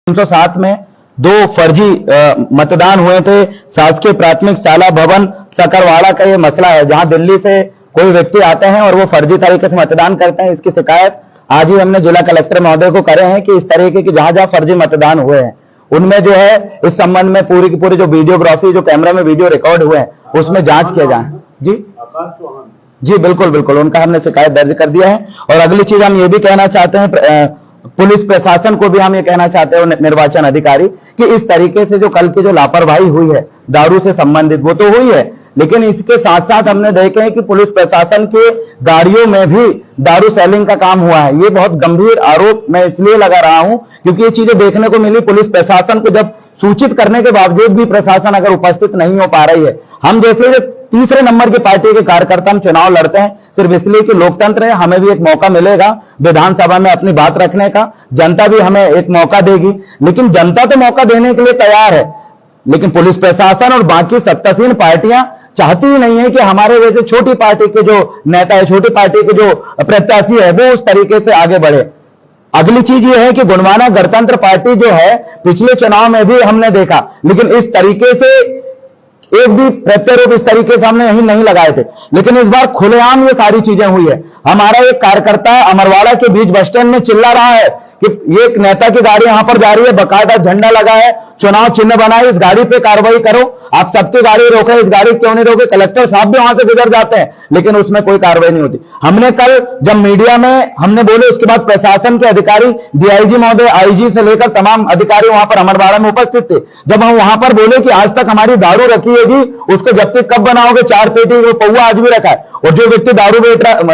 307 में दो फर्जी मतदान हुए थे। शासकीय प्राथमिक शाला भवन सकरवाड़ा का ये मसला है, जहां दिल्ली से कोई व्यक्ति आते हैं और वो फर्जी तरीके से मतदान करते हैं। इसकी शिकायत आज ही हमने जिला कलेक्टर महोदय को करे हैं कि इस तरीके की जहां जहां फर्जी मतदान हुए हैं उनमें जो है इस संबंध में पूरी की पूरी जो वीडियोग्राफी, जो कैमरा में वीडियो रिकॉर्ड हुए हैं उसमें जांच किया जाए। जी बिल्कुल बिल्कुल, उनका हमने शिकायत दर्ज कर दिया है। और अगली चीज हम ये भी कहना चाहते हैं, पुलिस प्रशासन को भी हम ये कहना चाहते हैं, निर्वाचन अधिकारी, कि इस तरीके से जो कल की जो लापरवाही हुई है दारू से संबंधित, वो तो हुई है, लेकिन इसके साथ साथ हमने देखे हैं कि पुलिस प्रशासन के गाड़ियों में भी दारू सेलिंग का काम हुआ है। ये बहुत गंभीर आरोप मैं इसलिए लगा रहा हूं क्योंकि ये चीजें देखने को मिली। पुलिस प्रशासन को जब सूचित करने के बावजूद भी प्रशासन अगर उपस्थित नहीं हो पा रही है, हम जैसे तीसरे नंबर की पार्टी के कार्यकर्ता हम चुनाव लड़ते हैं सिर्फ इसलिए कि लोकतंत्र है, हमें भी एक मौका मिलेगा विधानसभा में अपनी बात रखने का, जनता भी हमें एक मौका देगी। लेकिन जनता तो मौका देने के लिए तैयार है, लेकिन पुलिस प्रशासन और बाकी सत्तासीन पार्टियां चाहती ही नहीं है कि हमारे जैसे छोटी पार्टी के जो नेता है, छोटी पार्टी के जो प्रत्याशी है, वो उस तरीके से आगे बढ़े। अगली चीज ये है कि गुणवाना गणतंत्र पार्टी जो है, पिछले चुनाव में भी हमने देखा, लेकिन इस तरीके से एक भी प्रत्यारोप इस तरीके से हमने नहीं लगाए थे, लेकिन इस बार खुलेआम ये सारी चीजें हुई है। हमारा एक कार्यकर्ता अमरवाड़ा के बीच बस स्टैंड में चिल्ला रहा है कि एक नेता की गाड़ी यहां पर जा रही है, बकायदा झंडा लगा है, चुनाव चिन्ह बना है, इस गाड़ी पे कार्रवाई करो, आप सबकी गाड़ी रोके, इस गाड़ी क्यों नहीं रोके? कलेक्टर साहब भी वहां से गुजर जाते हैं, लेकिन उसमें कोई कार्रवाई नहीं होती। हमने कल जब मीडिया में हमने बोले, उसके बाद प्रशासन के अधिकारी, डीआईजी महोदय, आईजी से लेकर तमाम अधिकारी वहां पर अमरवाड़ा में उपस्थित थे। जब हम वहां पर बोले कि आज तक हमारी दारू रखी है जी, उसको जब्ती कब बनाओगे? 4 पेटी वो पौवा आज भी रखा है, और जो व्यक्ति दारू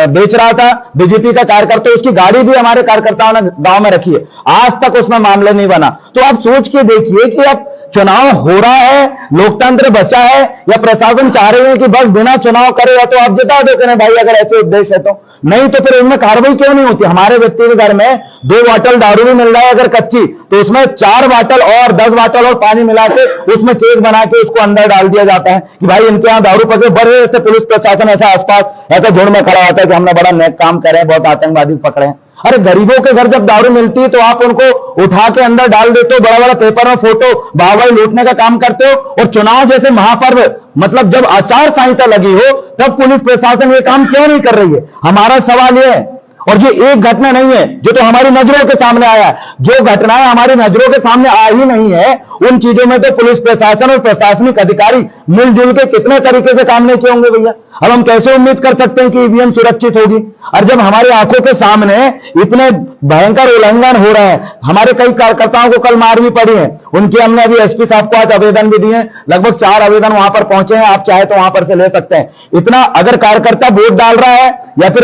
बेच रहा था बीजेपी का कार्यकर्ता, उसकी गाड़ी भी हमारे कार्यकर्ताओं ने गांव में रखी है, आज तक उसमें मामला नहीं बना। तो आप सोच के देखिए कि अब चुनाव हो रहा है, लोकतंत्र बचा है, या प्रशासन चाह रहे हैं कि बस बिना चुनाव करे या तो आप जिता दो कि नहीं भाई, अगर ऐसे उद्देश्य है तो नहीं, तो फिर इनमें कार्रवाई क्यों नहीं होती? हमारे व्यक्ति के घर में 2 बोतल दारू भी मिल रहा है अगर कच्ची, तो उसमें 4 बोतल और 10 बोतल और पानी मिला के उसमें केक बना के उसको अंदर डाल दिया जाता है कि भाई इनके यहां दारू पकड़े। बड़े ऐसे पुलिस प्रशासन ऐसा आसपास ऐसा झुंड में खड़ा होता है कि हमने बड़ा नेक काम करे हैं, बहुत आतंकवादी पकड़े हैं। अरे गरीबों के घर जब दारू मिलती है तो आप उनको उठा के अंदर डाल देते हो, बड़ा बड़ा पेपर में फोटो बाबाई लूटने का काम करते हो, और चुनाव जैसे महापर्व, मतलब जब आचार संहिता लगी हो तब पुलिस प्रशासन ये काम क्यों नहीं कर रही है? हमारा सवाल ये है। और ये एक घटना नहीं है जो तो हमारी नजरों के सामने आया है, जो घटनाएं हमारी नजरों के सामने आ ही नहीं है, उन चीजों में तो पुलिस प्रशासन और प्रशासनिक अधिकारी मिलजुल के कितने तरीके से काम नहीं किए होंगे भैया। अब हम कैसे उम्मीद कर सकते हैं कि ईवीएम सुरक्षित होगी? और जब हमारी आंखों के सामने इतने भयंकर उल्लंघन हो रहे हैं, हमारे कई कार्यकर्ताओं को कल मार भी पड़ी है, उनकी हमने अभी एसपी साहब को आज आवेदन भी दिए, लगभग 4 आवेदन वहां पर पहुंचे हैं, आप चाहे तो वहां पर से ले सकते हैं। इतना अगर कार्यकर्ता वोट डाल रहा है या फिर